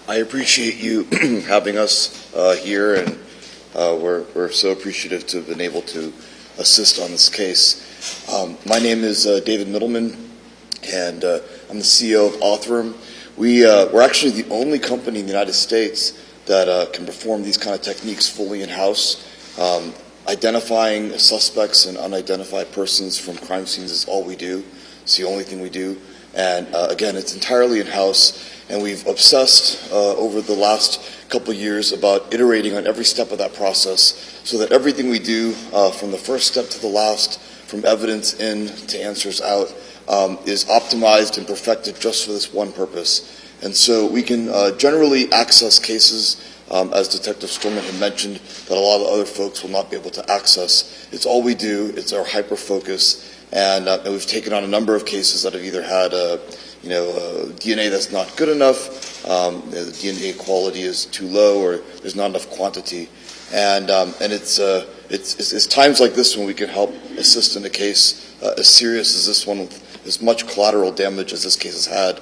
I appreciate you having us here, and we're so appreciative to have been able to assist on this case. My name is David Middleman, and I'm the CEO of Authorum. We're actually the only company in the United States that can perform these kind of techniques fully in-house. Identifying suspects and unidentified persons from crime scenes is all we do. It's the only thing we do. And again, it's entirely in-house, and we've obsessed over the last couple of years about iterating on every step of that process so that everything we do, from the first step to the last, from evidence in to answers out, is optimized and perfected just for this one purpose. And so we can generally access cases, as Detective Storment had mentioned, that a lot of other folks will not be able to access. It's all we do. It's our hyper-focus. And we've taken on a number of cases that have either had DNA that's not good enough, the DNA quality is too low, or there's not enough quantity. And it's times like this when we can help assist in a case as serious as this one, with as much collateral damage as this case has had,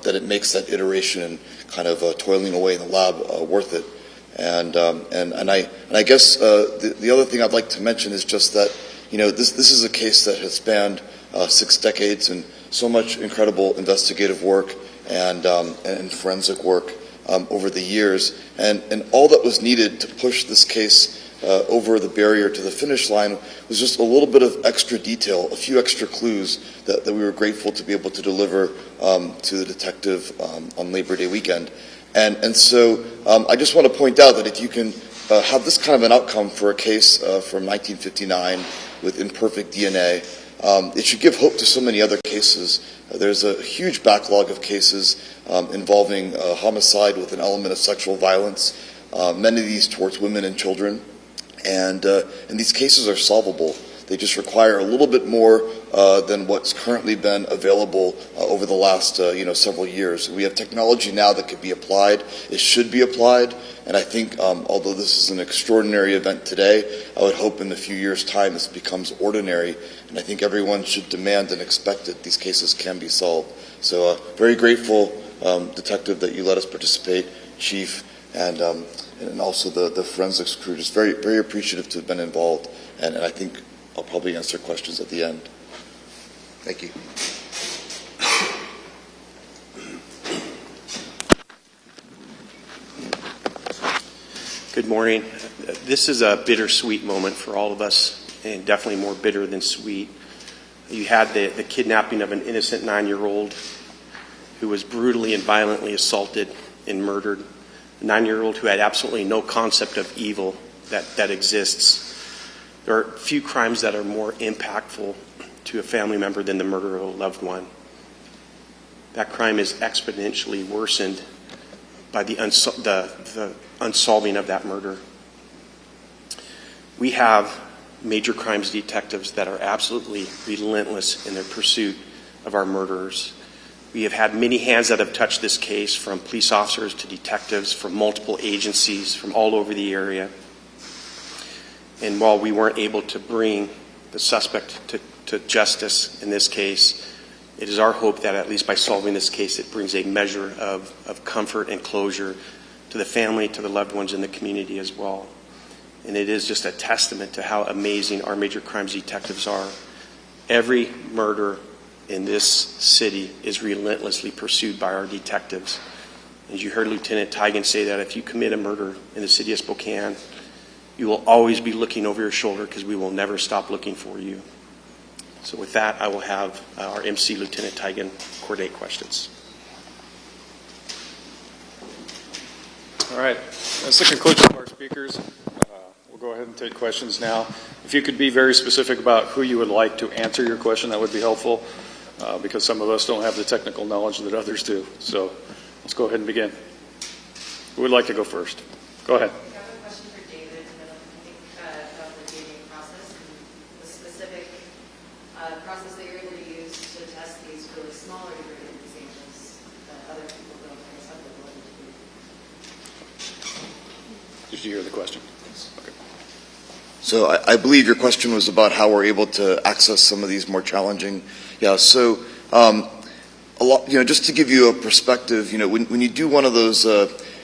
that it makes that iteration and kind of toiling away in the lab worth it. And I guess the other thing I'd like to mention is just that, this is a case that has spanned 6 decades, and so much incredible investigative work and forensic work over the years. And all that was needed to push this case over the barrier to the finish line was just a little bit of extra detail, a few extra clues that we were grateful to be able to deliver to the detective on Labor Day weekend. And so I just want to point out that if you can have this kind of an outcome for a case from 1959 with imperfect DNA, it should give hope to so many other cases. There's a huge backlog of cases involving homicide with an element of sexual violence, many of these towards women and children, and these cases are solvable. They just require a little bit more than what's currently been available over the last several years. We have technology now that could be applied. It should be applied. And I think, although this is an extraordinary event today, I would hope in a few years' time this becomes ordinary. And I think everyone should demand and expect that these cases can be solved. So very grateful, Detective, that you let us participate, Chief, and also the forensics crew. Just very, very appreciative to have been involved. And I think I'll probably answer questions at the end. Thank you. Good morning. This is a bittersweet moment for all of us, and definitely more bitter than sweet. You had the kidnapping of an innocent 9-year-old who was brutally and violently assaulted and murdered. A 9-year-old who had absolutely no concept of evil that exists. There are few crimes that are more impactful to a family member than the murder of a loved one. That crime is exponentially worsened by the unsolving of that murder. We have major crimes detectives that are absolutely relentless in their pursuit of our murderers. We have had many hands that have touched this case, from police officers to detectives, from multiple agencies, from all over the area. And while we weren't able to bring the suspect to justice in this case, it is our hope that at least by solving this case, it brings a measure of comfort and closure to the family, to the loved ones in the community as well. And it is just a testament to how amazing our major crimes detectives are. Every murder in this city is relentlessly pursued by our detectives. As you heard Lieutenant Tigan say, that if you commit a murder in the city of Spokane, you will always be looking over your shoulder, because we will never stop looking for you. So with that, I will have our MC, Lieutenant Tigan, coordinate questions. All right, that's the conclusion of our speakers. We'll go ahead and take questions now. If you could be very specific about who you would like to answer your question, that would be helpful, because some of us don't have the technical knowledge that others do. So let's go ahead and begin. Who would like to go first? Go ahead. Process that you're able to use to test these really smaller degraded samples that other people don't have the ability to do. Did you hear the question? Okay. So I believe your question was about how we're able to access some of these more challenging. Yeah, so a lot, just to give you a perspective, when you do one of those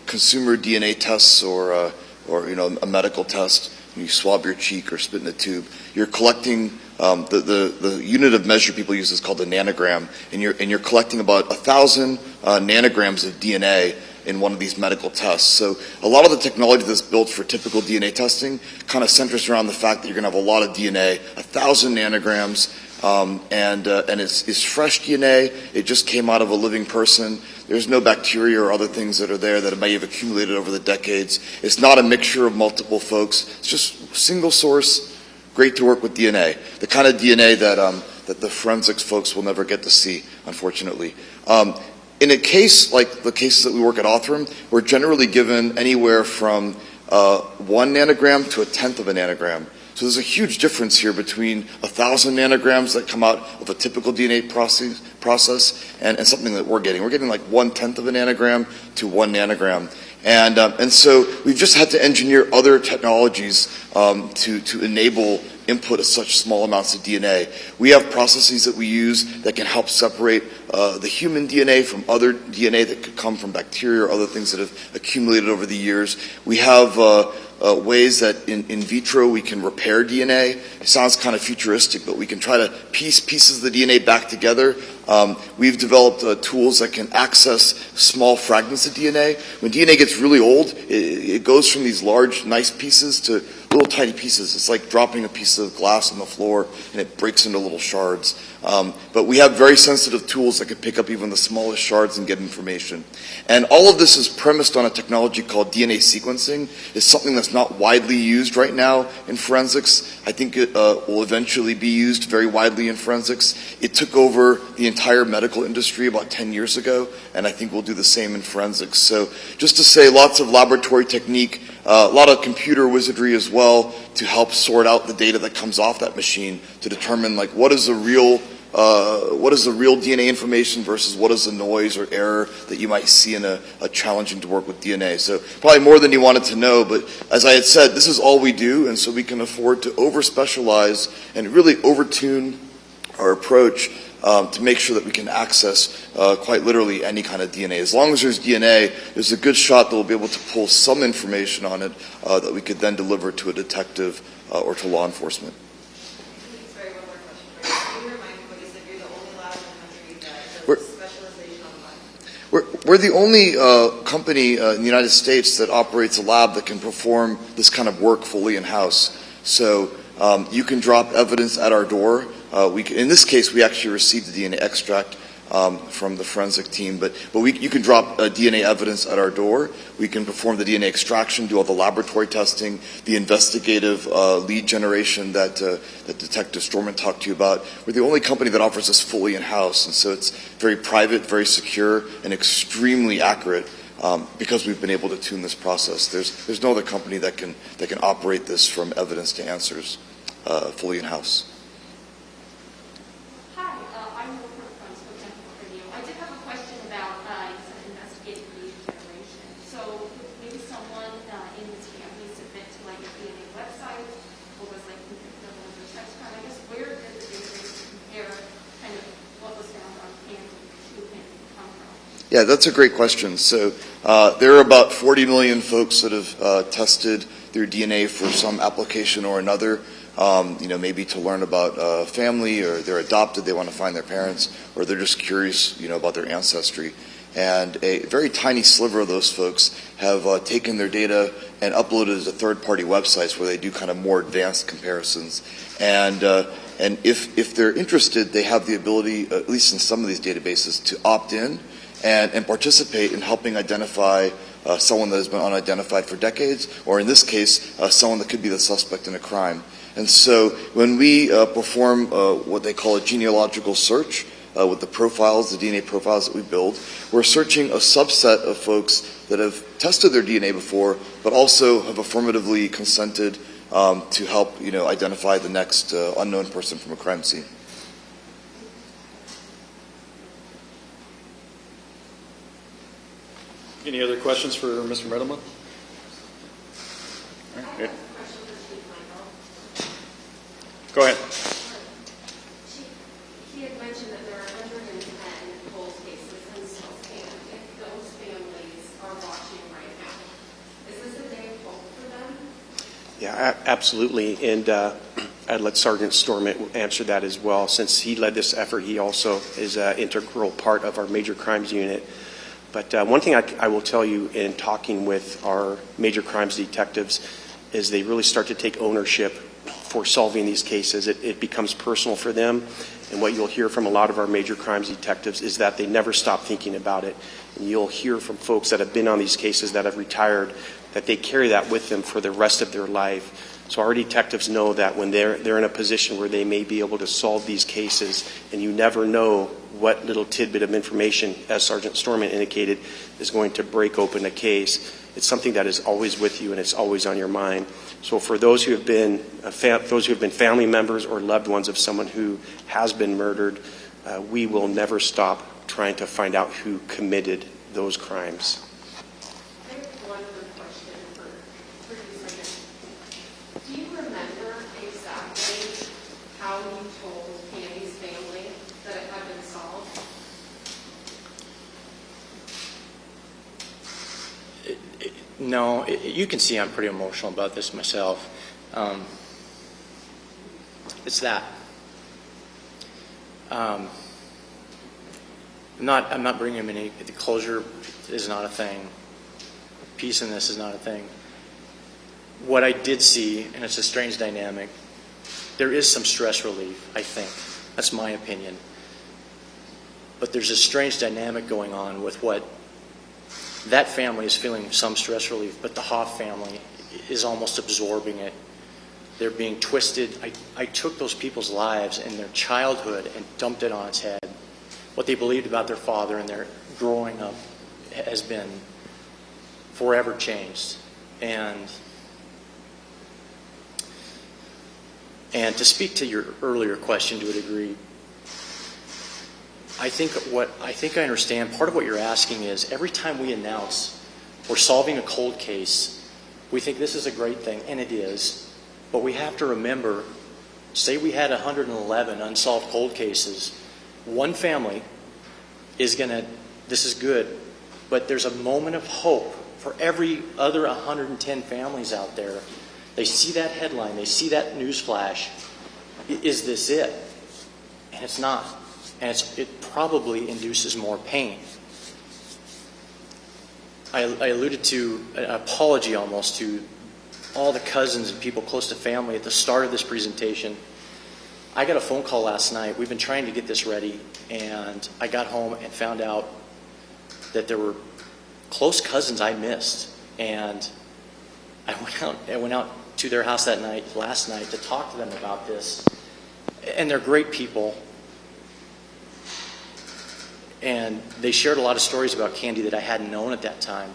consumer DNA tests or a medical test, you swab your cheek or spit in a tube, you're collecting the unit of measure people use is called a nanogram, and you're collecting about 1,000 nanograms of DNA in one of these medical tests. So a lot of the technology that's built for typical DNA testing kind of centers around the fact that you're going to have a lot of DNA, 1,000 nanograms, and it's fresh DNA. It just came out of a living person. There's no bacteria or other things that are there that may have accumulated over the decades. It's not a mixture of multiple folks. It's just single source, great to work with DNA. The kind of DNA that the forensics folks will never get to see, unfortunately. In a case like the cases that we work at Authorum, we're generally given anywhere from 1 nanogram to 1/10 of a nanogram. So there's a huge difference here between 1,000 nanograms that come out of a typical DNA process and something that we're getting. We're getting like 1/10 of a nanogram to 1 nanogram. And so we've just had to engineer other technologies to enable input of such small amounts of DNA. We have processes that we use that can help separate the human DNA from other DNA that could come from bacteria or other things that have accumulated over the years. We have ways that in vitro we can repair DNA. It sounds kind of futuristic, but we can try to piece pieces of the DNA back together. We've developed tools that can access small fragments of DNA. When DNA gets really old, it goes from these large, nice pieces to little tiny pieces. It's like dropping a piece of glass on the floor and it breaks into little shards. But we have very sensitive tools that can pick up even the smallest shards and get information. And all of this is premised on a technology called DNA sequencing. It's something that's not widely used right now in forensics. I think it will eventually be used very widely in forensics. It took over the entire medical industry about 10 years ago, and I think we'll do the same in forensics. So just to say, lots of laboratory technique, a lot of computer wizardry as well to help sort out the data that comes off that machine to determine like what is the real DNA information versus what is the noise or error that you might see in a challenging to work with DNA. So probably more than you wanted to know, but as I had said, this is all we do, and so we can afford to over-specialize and really over-tune our approach to make sure that we can access quite literally any kind of DNA. As long as there's DNA, there's a good shot that we'll be able to pull some information on it that we could then deliver to a detective or to law enforcement. Sorry, one more question. Can you remind me what you said? You're the only lab in the country that does specialization on what? We're the only company in the United States that operates a lab that can perform this kind of work fully in-house. So you can drop evidence at our door. In this case, we actually received the DNA extract from the forensic team, but you can drop DNA evidence at our door. We can perform the DNA extraction, do all the laboratory testing, the investigative lead generation that Detective Storment talked to you about. We're the only company that offers this fully in-house, and so it's very private, very secure, and extremely accurate because we've been able to tune this process. There's no other company that can operate this from evidence to answers fully in-house. Yeah, that's a great question. So there are about 40 million folks that have tested their DNA for some application or another, maybe to learn about family, or they're adopted, they want to find their parents, or they're just curious, about their ancestry. And a very tiny sliver of those folks have taken their data and uploaded it to third-party websites where they do kind of more advanced comparisons. And if they're interested, they have the ability, at least in some of these databases, to opt in and participate in helping identify someone that has been unidentified for decades, or in this case, someone that could be the suspect in a crime. And so when we perform what they call a genealogical search with the profiles, the DNA profiles that we build, we're searching a subset of folks that have tested their DNA before, but also have affirmatively consented to help identify the next unknown person from a crime scene. Any other questions for Mr. Middleman? All right, good. Go ahead. He had mentioned that there are 110 cold cases Yeah, absolutely. And I'd let Sergeant Storment answer that as well. Since he led this effort, he also is an integral part of our major crimes unit. But one thing I will tell you in talking with our major crimes detectives is they really start to take ownership for solving these cases. It becomes personal for them. And what you'll hear from a lot of our major crimes detectives is that they never stop thinking about it. And you'll hear from folks that have been on these cases that have retired that they carry that with them for the rest of their life. So our detectives know that when they're in a position where they may be able to solve these cases, and you never know what little tidbit of information, as Sergeant Storment indicated, is going to break open a case. It's something that is always with you and it's always on your mind. So for those who have been family members or loved ones of someone who has been murdered, we will never stop trying to find out who committed those crimes. I have one other question for you, Sergeant. Do you remember exactly how you told Candy's family that it had been solved? No, you can see I'm pretty emotional about this myself. It's that. I'm not bringing him any. The closure is not a thing. Peace in this is not a thing. What I did see, and it's a strange dynamic, there is some stress relief, I think. That's my opinion. But there's a strange dynamic going on with what that family is feeling some stress relief, but the Hoff family is almost absorbing it. They're being twisted. I took those people's lives and their childhood and dumped it on its head. What they believed about their father and their growing up has been forever changed. And to speak to your earlier question to a degree, I think I understand. Part of what you're asking is every time we announce we're solving a cold case, we think this is a great thing, and it is. But we have to remember, say we had 111 unsolved cold cases, one family is this is good, but there's a moment of hope for every other 110 families out there. They see that headline, they see that news flash. Is this it? And it's not. And it probably induces more pain. I alluded to an apology almost to all the cousins and people close to family at the start of this presentation. I got a phone call last night. We've been trying to get this ready, and I got home and found out that there were close cousins I missed. And I went out to their house last night to talk to them about this. And they're great people. And they shared a lot of stories about Candy that I hadn't known at that time.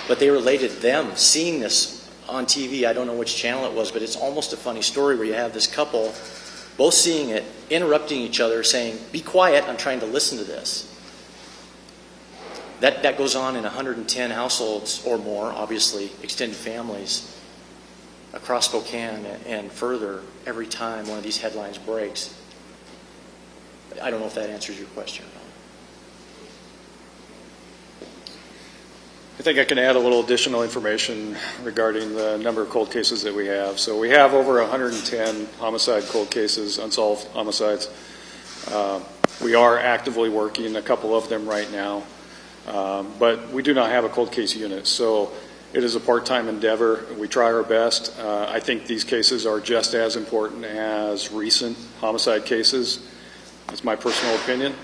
But they related them seeing this on TV. I don't know which channel it was, but it's almost a funny story where you have this couple both seeing it, interrupting each other, saying, "Be quiet, I'm trying to listen to this." That goes on in 110 households or more, obviously, extended families across Spokane and further every time one of these headlines breaks. I don't know if that answers your question or not. I think I can add a little additional information regarding the number of cold cases that we have. So we have over 110 homicide cold cases, unsolved homicides. We are actively working a couple of them right now, but we do not have a cold case unit. So it is a part-time endeavor. We try our best. I think these cases are just as important as recent homicide cases. That's my personal opinion.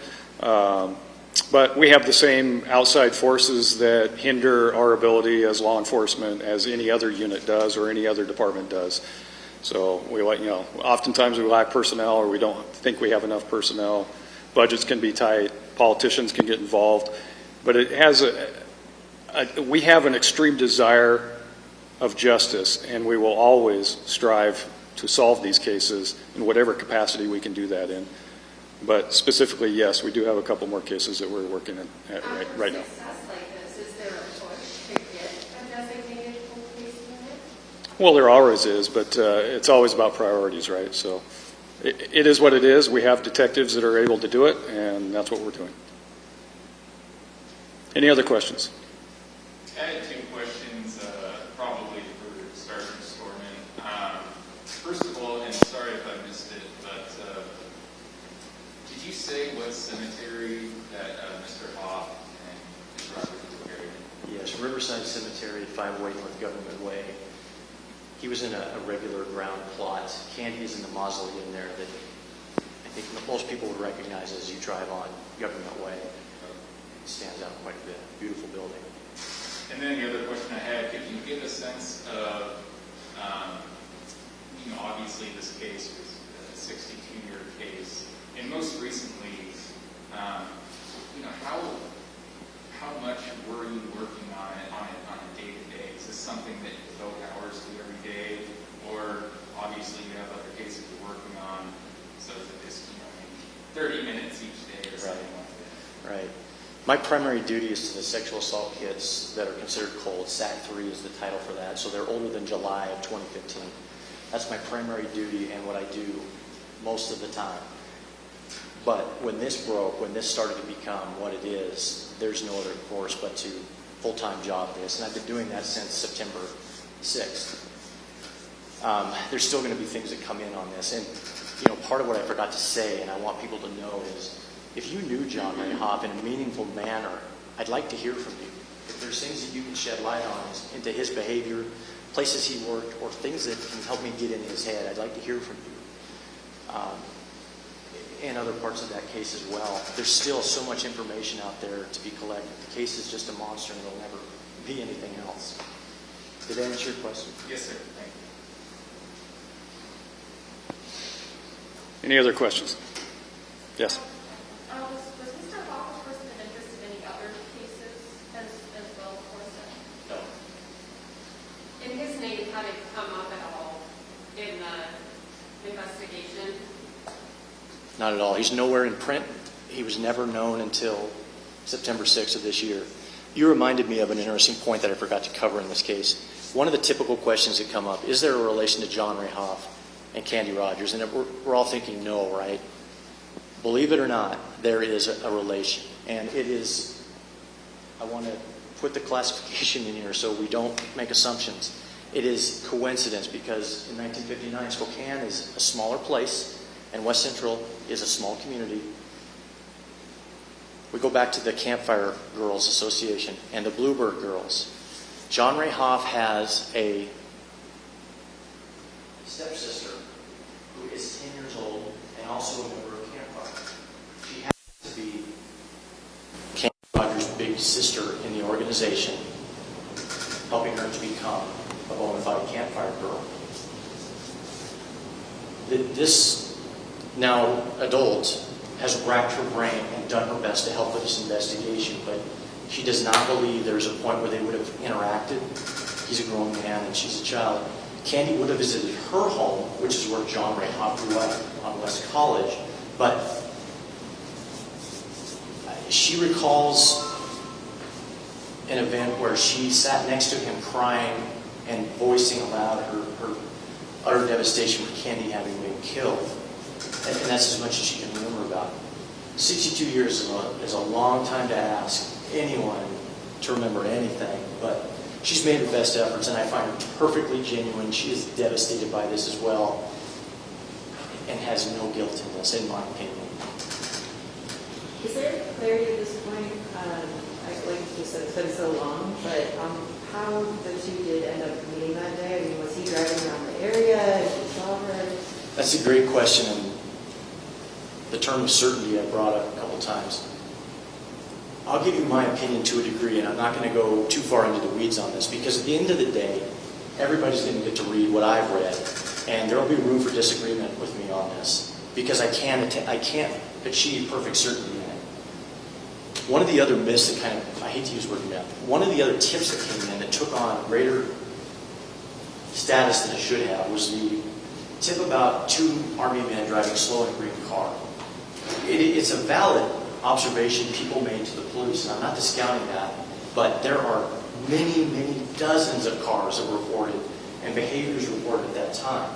But we have the same outside forces that hinder our ability as law enforcement as any other unit does or any other department does. So oftentimes we lack personnel or we don't think we have enough personnel. Budgets can be tight. Politicians can get involved. But it has we have an extreme desire of justice, and we will always strive to solve these cases in whatever capacity we can do that in. But specifically, yes, we do have a couple more cases that we're working at right now. Success like this, is there a push to get a designated cold case unit? Well, there always is, but it's always about priorities, right? So it is what it is. We have detectives that are able to do it, and that's what we're doing. Any other questions? I had two questions, probably for Sergeant Storment. Riverside Cemetery, 508 North Government Way. He was in a regular ground plot. Candy is in the mausoleum there that I think most people would recognize as you drive on Government Way. It stands out quite a bit. Beautiful building. And then the other question I had, could you give a sense of, obviously this case was a 62-year case, and most recently, how much were you working on it on a day-to-day? Is this something that you devote hours to every day, or obviously you have other cases you're working on, so is it just, maybe 30 minutes each day or something like that? Right. My primary duty is to the sexual assault kids that are considered cold. SAT-3 is the title for that, so they're older than July of 2015. That's my primary duty and what I do most of the time. But when this broke, when this started to become what it is, there's no other course but to full-time job this. And I've been doing that since September 6th. There's still going to be things that come in on this. And, part of what I forgot to say, and I want people to know, is if you knew John Ray Hoff in a meaningful manner, I'd like to hear from you. If there's things that you can shed light on into his behavior, places he worked, or things that can help me get in his head, I'd like to hear from you. And other parts of that case as well. There's still so much information out there to be collected. The case is just a monster and it'll never be anything else. Did that answer your question? Yes, sir. Thank you. Any other questions? Yes. Was Mr. Hoff a person of interest in any other cases as well, of course? No. And his name had it come up at all in the investigation? Not at all. He's nowhere in print. He was never known until September 6th of this year. You reminded me of an interesting point that I forgot to cover in this case. One of the typical questions that come up, is there a relation to John Ray Hoff and Candy Rogers? And we're all thinking no, right? Believe it or not, there is a relation. And it is, I want to put the classification in here so we don't make assumptions. It is coincidence because in 1959, Spokane is a smaller place and West Central is a small community. We go back to the Campfire Girls Association and the Bluebird Girls. John Ray Hoff has a stepsister who is 10 years old and also a member of Campfire. She happens to be Candy Rogers' big sister in the organization, helping her to become a bona fide Campfire Girl. This now adult has racked her brain and done her best to help with this investigation, but she does not believe there's a point where they would have interacted. He's a grown man and she's a child. Candy would have visited her home, which is where John Ray Hoff grew up on West College, but she recalls an event where she sat next to him crying and voicing aloud her utter devastation for Candy having been killed. And that's as much as she can remember about. 62 years is a long time to ask anyone to remember anything, but she's made her best efforts, and I find her perfectly genuine. She is devastated by this as well, and has no guilt in this, in my opinion. Is there clarity at this point? Like you said, it's been so long, but how the two did end up meeting that day? I mean, was he driving around the area and he saw her? That's a great question, and the term of certainty I brought up a couple times. I'll give you my opinion to a degree, and I'm not going to go too far into the weeds on this, because at the end of the day, everybody's going to get to read what I've read, and there will be room for disagreement with me on this, because I can't achieve perfect certainty in it. One of the other myths that I hate to use the word myth, one of the other tips that came in that took on greater status than it should have was the tip about two Army men driving slow in a green car. It's a valid observation people made to the police, and I'm not discounting that, but there are many, many dozens of cars that were reported and behaviors reported at that time.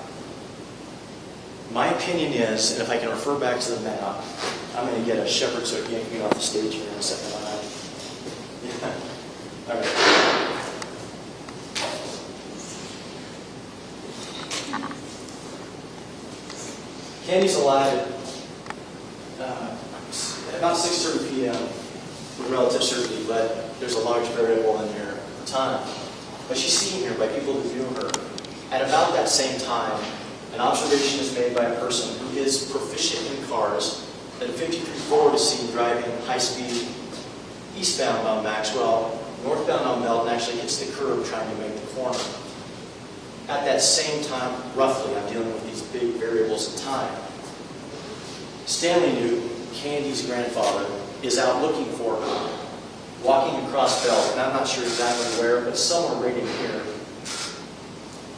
My opinion is, and if I can refer back to the map, I'm going to get a shepherd so it yank me off the stage here in a second. All right. Candy's alive at about 6:30 p.m. with relative certainty, but there's a large variable in here. time. But she's seen here by people who knew her. At about that same time, an observation is made by a person who is proficient in cars that a 53 Ford is seen driving high-speed eastbound on Maxwell, northbound on Melton, actually hits the curb trying to make the corner. At that same time, roughly, I'm dealing with these big variables in time, Stanley Newt, Candy's grandfather, is out looking for her, walking across Belt, and I'm not sure exactly where, but somewhere right in here,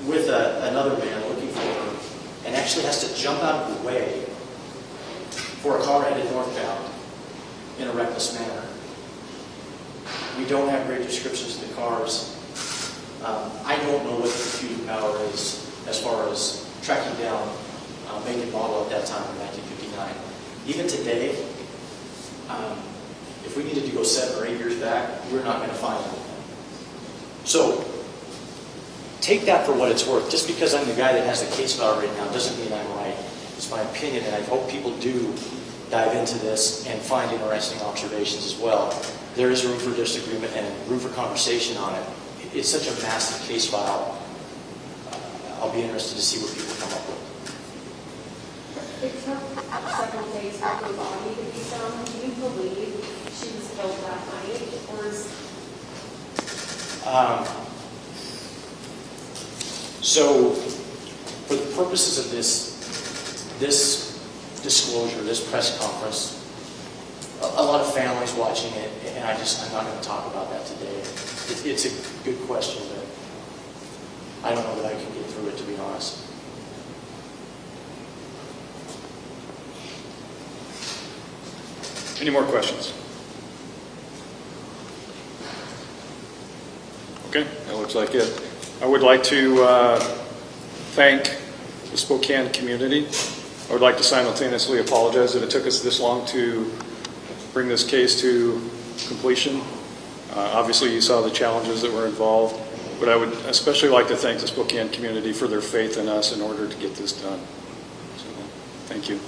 with another man looking for her, and actually has to jump out of the way for a car headed northbound in a reckless manner. We don't have great descriptions of the cars. I don't know what the computing power is as far as tracking down make and model at that time in 1959. Even today, if we needed to go 7 or 8 years back, we're not going to find anything. So take that for what it's worth. Just because I'm the guy that has the case file right now doesn't mean I'm right. It's my opinion, and I hope people do dive into this and find interesting observations as well. There is room for disagreement and room for conversation on it. It's such a massive case file. I'll be interested to see what people come up with. It took several days for her body to be found. Do you believe she was killed that night, or is... So, for the purposes of this disclosure, this press conference, a lot of families watching it, and I'm not going to talk about that today. It's a good question, but I don't know that I can get through it, to be honest. Any more questions? Okay, that looks like it. I would like to thank the Spokane community. I would like to simultaneously apologize that it took us this long to bring this case to completion. Obviously, you saw the challenges that were involved, but I would especially like to thank the Spokane community for their faith in us in order to get this done. So, thank you.